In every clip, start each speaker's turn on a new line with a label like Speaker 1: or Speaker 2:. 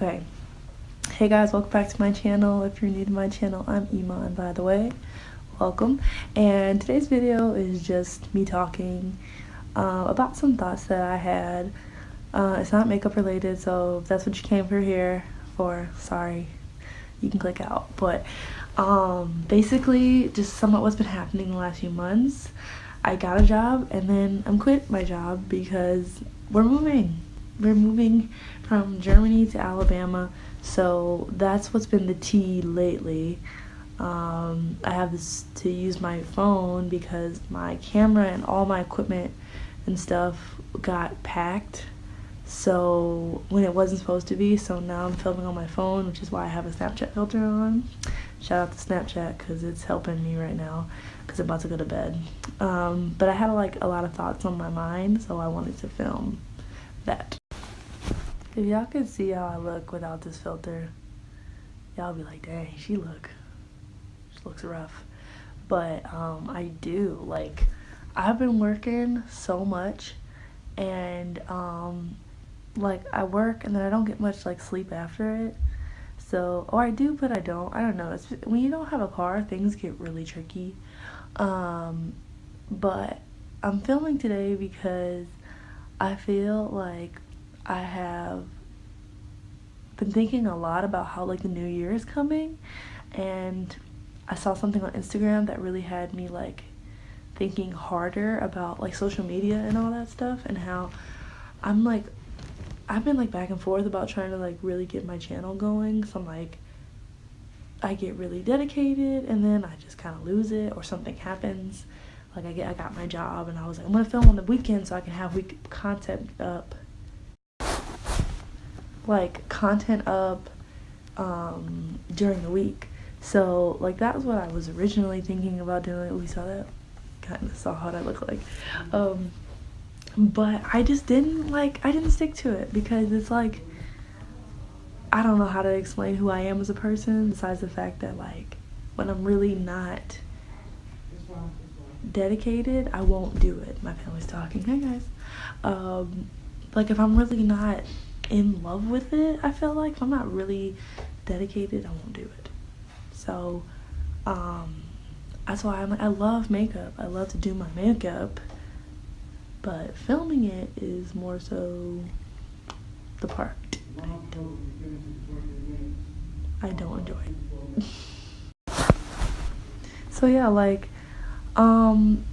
Speaker 1: Okay. Hey guys, welcome back to my channel. If you're new to my channel, I'm Emon, by the way. Welcome. And today's video is just me talking about some thoughts that I had. It's not makeup related, so if that's what you came here for, sorry, you can click out. But basically, just some of what's been happening the last few months. I got a job and then I'm quit my job because we're moving. We're moving from Germany to Alabama, so that's what's been the tea lately. I have to use my phone because my camera and all my equipment and stuff got packed, so when it wasn't supposed to be, so now I'm filming on my phone, which is why I have a Snapchat filter on. Shout out to Snapchat because it's helping me right now because I'm about to go to bed. But I had like a lot of thoughts on my mind, so I wanted to film that. If y'all could see how I look without this filter, y'all be like, dang, she looks rough. But I do, like, I've been working so much, and like I work and then I don't get much like sleep after it. So, or I do, but I don't know. It's, when you don't have a car, things get really tricky. But I'm filming today because I feel like I have been thinking a lot about how like the new year is coming, and I saw something on Instagram that really had me like thinking harder about like social media and all that stuff, and how I've been like back and forth about trying to like really get my channel going. So I'm like, I get really dedicated and then I just kind of lose it, or something happens. Like I got my job and I was like, I'm gonna film on the weekend so I can have content up during the week. So like that was what I was originally thinking about doing. We saw that, kind of saw how that looked like. But I just didn't stick to it because it's like, I don't know how to explain who I am as a person besides the fact that like when I'm really not dedicated, I won't do it. My family's talking. Hey guys. Like if I'm really not in love with it, I feel like if I'm not really dedicated, I won't do it. So that's why I'm like, I love makeup. I love to do my makeup, but filming it is more so the part I don't enjoy. So yeah, like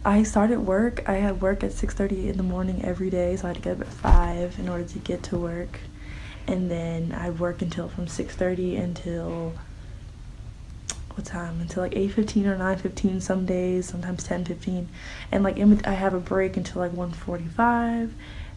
Speaker 1: I started work. I had work at 6:30 in the morning every day, so I had to get up at 5 in order to get to work. And then I work until from 6:30 until what time? Until like 8:15 or 9:15 some days, sometimes 10:15. And like I have a break until like 1:45.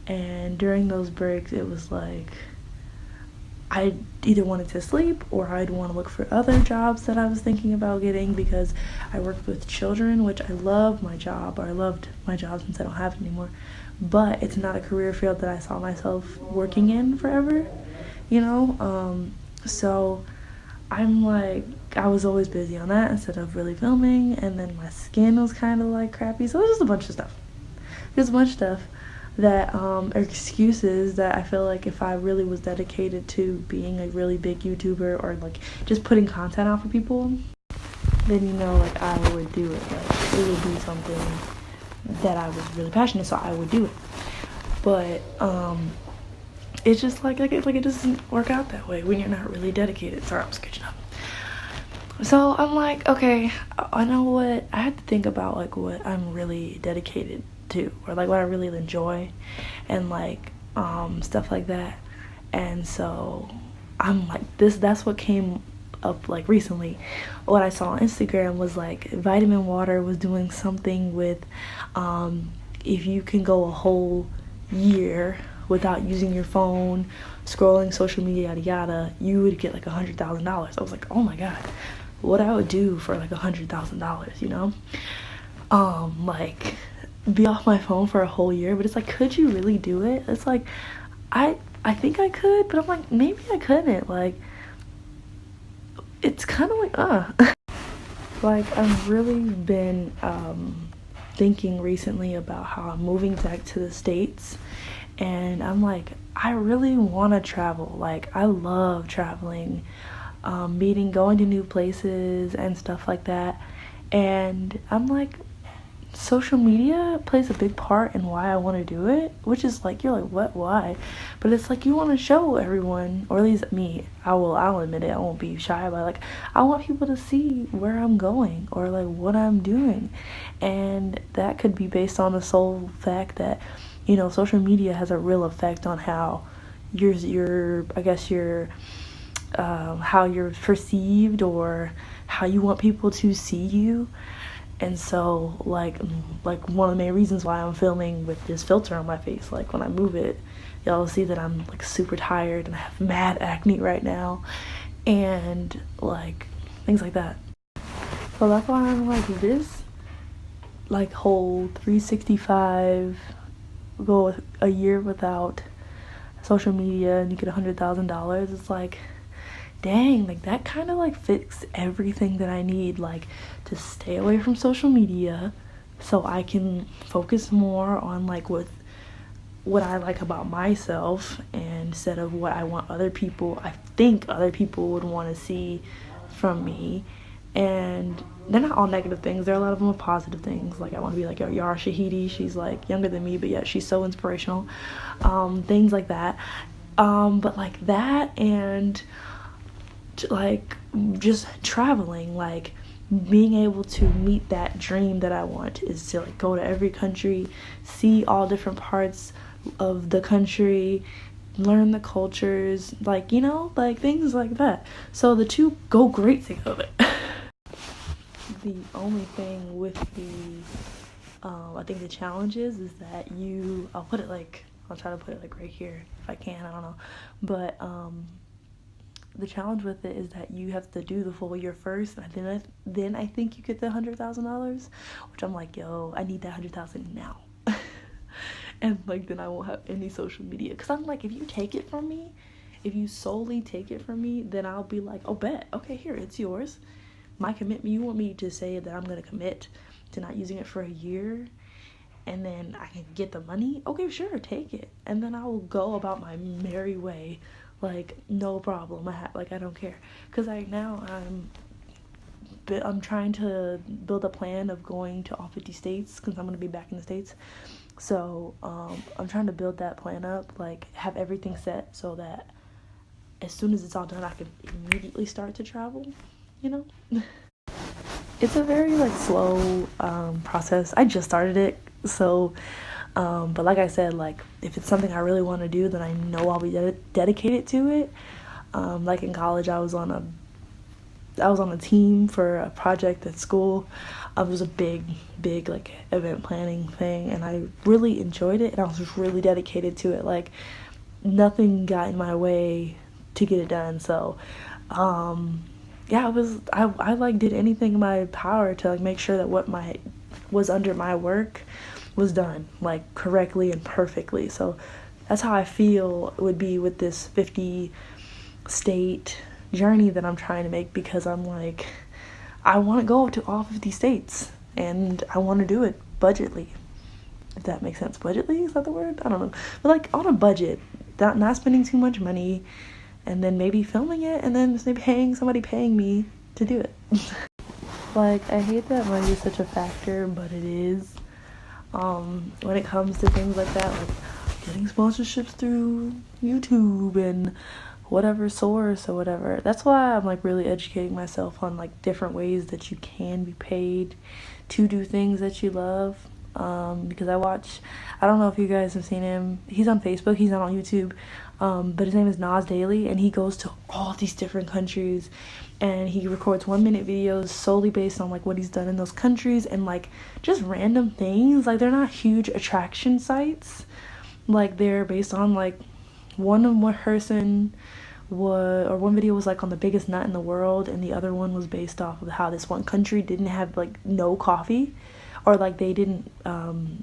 Speaker 1: And during those breaks, it was like I either wanted to sleep or I'd want to look for other jobs that I was thinking about getting, because I worked with children, which I love my job, or I loved my job since I don't have it anymore. But it's not a career field that I saw myself working in forever, you know? So I'm like, I was always busy on that instead of really filming, and then my skin was kind of like crappy. So it was just a bunch of stuff. There's a bunch of stuff that are excuses that I feel like if I really was dedicated to being a really big YouTuber, or like just putting content out for people, then you know, like I would do it. Like it would be something that I was really passionate, so I would do it. But it's just like it doesn't work out that way when you're not really dedicated. Sorry, I'm scooching up. So I'm like, okay, I know what I had to think about, like what I'm really dedicated to, or like what I really enjoy, and like stuff like that. And so I'm like, that's what came up like recently. What I saw on Instagram was like Vitamin Water was doing something with if you can go a whole year without using your phone, scrolling social media, yada yada, you would get like $100,000. I was like, oh my god, what I would do for like $100,000, you know? Like be off my phone for a whole year. But it's like, could you really do it? It's like I think I could, but I'm like, maybe I couldn't. Like it's kind of like like I've really been thinking recently about how I'm moving back to the States, And I'm like, I really want to travel. Like, I love traveling, going to new places and stuff like that. And I'm like, social media plays a big part in why I want to do it, which is like, you're like, what, why? But it's like, you want to show everyone, or at least me, I'll admit it, I won't be shy about it. Like, I want people to see where I'm going or like what I'm doing. And that could be based on the sole fact that, social media has a real effect on how how you're perceived, or how you want people to see you. And so like one of the main reasons why I'm filming with this filter on my face, like when I move it, y'all see that I'm like super tired and I have mad acne right now, and like things like that. So that's why I'm like, this like whole 365, go a year without social media and you get $100,000. It's like, dang, like that kind of like fits everything that I need, like to stay away from social media so I can focus more on like what I like about myself, and instead of what I think other people would want to see from me. And they're not all negative things. There are a lot of them are positive things. Like, I want to be like Yara Shahidi. She's like younger than me, but yet she's so inspirational. Things like that. But like that, and like just traveling, like being able to meet that dream that I want, is to like go to every country, see all different parts of the country, learn the cultures, like, like things like that. So the two go great together. The only thing with I think the challenge is that I'll try to put it like right here if I can, I don't know, but the challenge with it is that you have to do the full year first, and then I think you get the $100,000, which I'm like, yo, I need that $100,000 now. And like, then I won't have any social media, because I'm like, if you solely take it from me, then I'll be like, oh, bet, okay, here, it's yours. My commitment, you want me to say that I'm going to commit to not using it for a year, and then I can get the money? Okay, sure, take it. And then I will go about my merry way, like, no problem. I don't care. Because now I'm trying to build a plan of going to all 50 states, because I'm going to be back in the States. So I'm trying to build that plan up, like have everything set so that as soon as it's all done, I can immediately start to travel. It's a very like slow process. I just started it, so but like I said, like if it's something I really want to do, then I know I'll be dedicated to it. Like in college, I was on a team for a project at school. It was a big like event planning thing, and I really enjoyed it, and I was just really dedicated to it. Like nothing got in my way to get it done. So yeah, I like did anything in my power to like make sure that what was under my work was done like correctly and perfectly. So that's how I feel it would be with this 50 state journey that I'm trying to make, because I'm like, I want to go to all 50 states, and I want to do it budgetly, if that makes sense. Budgetly, is that the word? I don't know, but like on a budget, not spending too much money, and then maybe filming it, and then somebody paying me to do it. Like, I hate that money is such a factor, but it is. When it comes to things like that, like getting sponsorships through YouTube and whatever source or whatever. That's why I'm like really educating myself on like different ways that you can be paid to do things that you love. Because I don't know if you guys have seen him. He's on Facebook, he's not on YouTube. But his name is Nas Daily, and he goes to all these different countries, and he records 1-minute videos solely based on like what he's done in those countries, and like just random things. Like, they're not huge attraction sites, like they're based on like one video was like on the biggest nut in the world, and the other one was based off of how this one country didn't have like no coffee, or like they didn't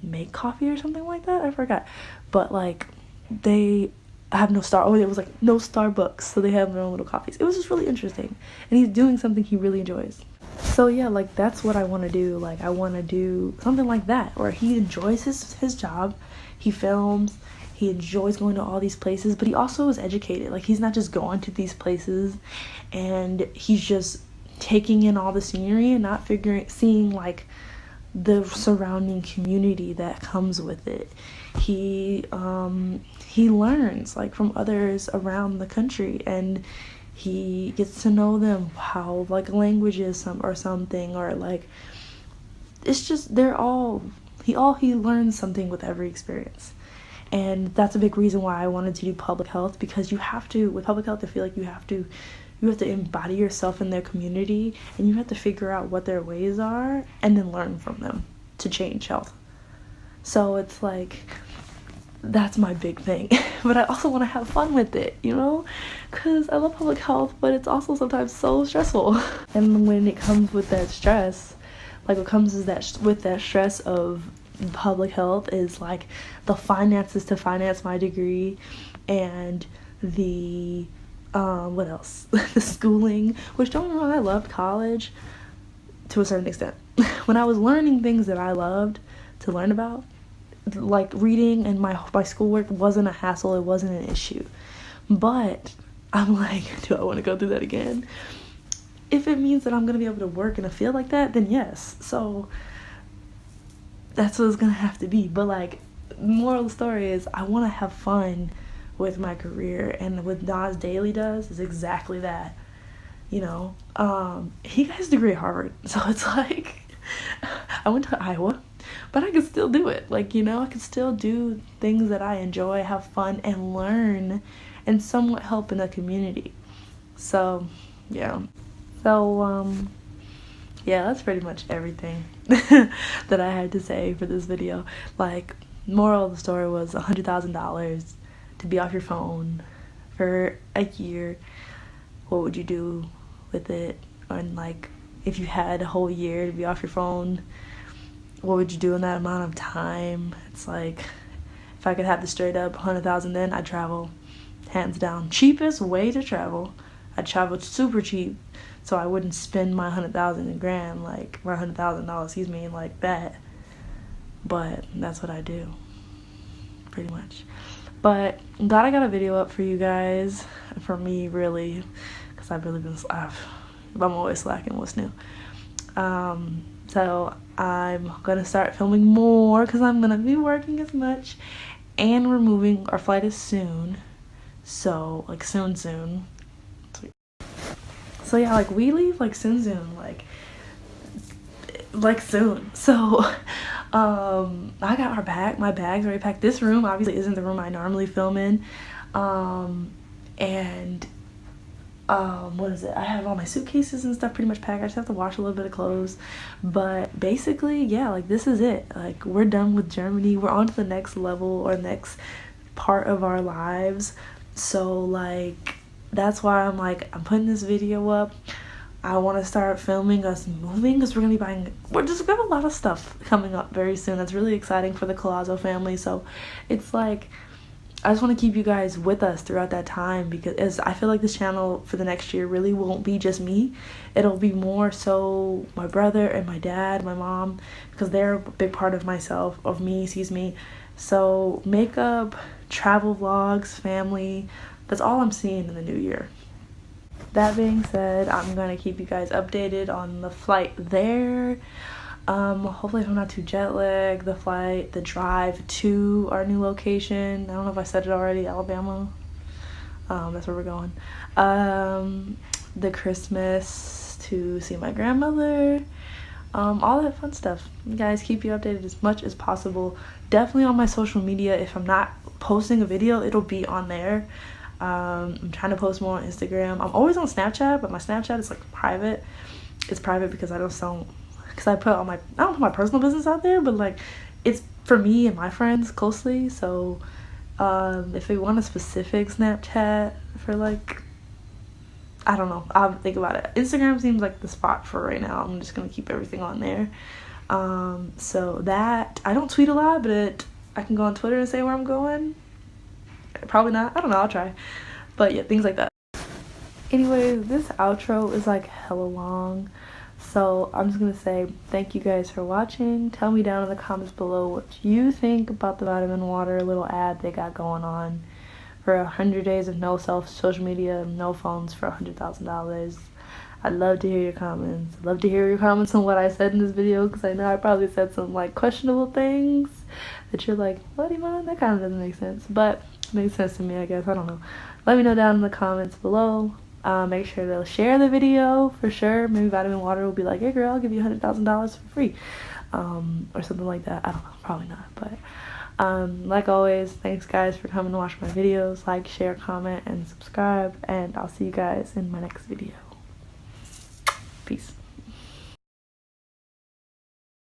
Speaker 1: make coffee or something like that. I forgot, but like they have it was like no Starbucks, so they have their own little coffees. It was just really interesting, and he's doing something he really enjoys. So yeah, like that's what I want to do. Like, I want to do something like that, where he enjoys his job, he films, he enjoys going to all these places, but he also is educated. Like, he's not just going to these places and he's just taking in all the scenery and not seeing like the surrounding community that comes with it. He learns like from others around the country, and he gets to know them, how like language is or something, or like it's just he learns something with every experience. And that's a big reason why I wanted to do public health, because with public health, I feel like you have to embody yourself in their community, and you have to figure out what their ways are and then learn from them to change health. So it's like, that's my big thing. But I also want to have fun with it, you know, because I love public health, but it's also sometimes so stressful. And when it comes with that stress, like what comes is with that stress of public health is like the finances to finance my degree, and the what else? The schooling, which don't get me wrong, I loved college to a certain extent. When I was learning things that I loved to learn about, like reading and my schoolwork wasn't a hassle, it wasn't an issue. But I'm like, do I want to go through that again? If it means that I'm going to be able to work in a field like that, then yes. So that's what it's going to have to be. But like, moral of the story is I want to have fun with my career, and what Nas Daily does is exactly that, you know. He got his degree at Harvard, so it's like I went to Iowa, but I could still do it. Like, you know, I could still do things that I enjoy, have fun, and learn, and somewhat help in the community. So yeah. Yeah, that's pretty much everything that I had to say for this video. Like, moral of the story was $100,000 to be off your phone for a year. What would you do with it? And like, if you had a whole year to be off your phone, what would you do in that amount of time? It's like, if I could have the straight up 100,000, then I'd travel, hands down. Cheapest way to travel. I'd travel super cheap, so I wouldn't spend my 100,000 in grand, like, or $100,000, excuse me, like that. But that's what I do, pretty much. But I'm glad I got a video up for you guys, for me, really, because I've really been, I'm always slacking what's new. So I'm gonna start filming more, because I'm gonna be working as much, and we're moving. Our flight is soon, so like soon. So yeah, like we leave like soon, like soon. So I got my bag's already packed. This room obviously isn't the room I normally film in. What is it? I have all my suitcases and stuff pretty much packed. I just have to wash a little bit of clothes. But basically, yeah, like this is it. Like, we're done with Germany. We're on to the next level, or next part of our lives. So like, that's why I'm putting this video up. I want to start filming us moving, because we're going to be we have a lot of stuff coming up very soon that's really exciting for the Collazo family. So it's like, I just want to keep you guys with us throughout that time, because I feel like this channel for the next year really won't be just me. It'll be more so my brother and my dad, my mom, because they're a big part of me. So makeup, travel vlogs, family, that's all I'm seeing in the new year. That being said, I'm going to keep you guys updated on the flight there. Hopefully if I'm not too jet lagged, the drive to our new location. I don't know if I said it already, Alabama. That's where we're going. The Christmas to see my grandmother. All that fun stuff. You guys, keep you updated as much as possible. Definitely on my social media. If I'm not posting a video, it'll be on there. I'm trying to post more on Instagram. I'm always on Snapchat, but my Snapchat is like private. It's private because I don't put my personal business out there, but like, it's for me and my friends closely. So if they want a specific Snapchat for like, I don't know, I'll think about it. Instagram seems like the spot for right now. I'm just gonna keep everything on there. So that, I don't tweet a lot, but I can go on Twitter and say where I'm going. Probably not, I don't know, I'll try. But yeah, things like that. Anyways, this outro is like hella long, So I'm just gonna say thank you guys for watching. Tell me down in the comments below what you think about the vitamin water little ad they got going on for 100 days of no social media, no phones for $100,000. I'd love to hear your comments. I'd love to hear your comments on what I said in this video, because I know I probably said some like questionable things that you're like, what, Emon? That kind of doesn't make sense, but it makes sense to me, I guess. I don't know. Let me know down in the comments below. Make sure to share the video for sure. Maybe Vitamin Water will be like, hey girl, I'll give you $100,000 for free, or something like that. I don't know, probably not, but like always, thanks guys for coming to watch my videos. Like, share, comment, and subscribe, and I'll see you guys in my next video. Peace.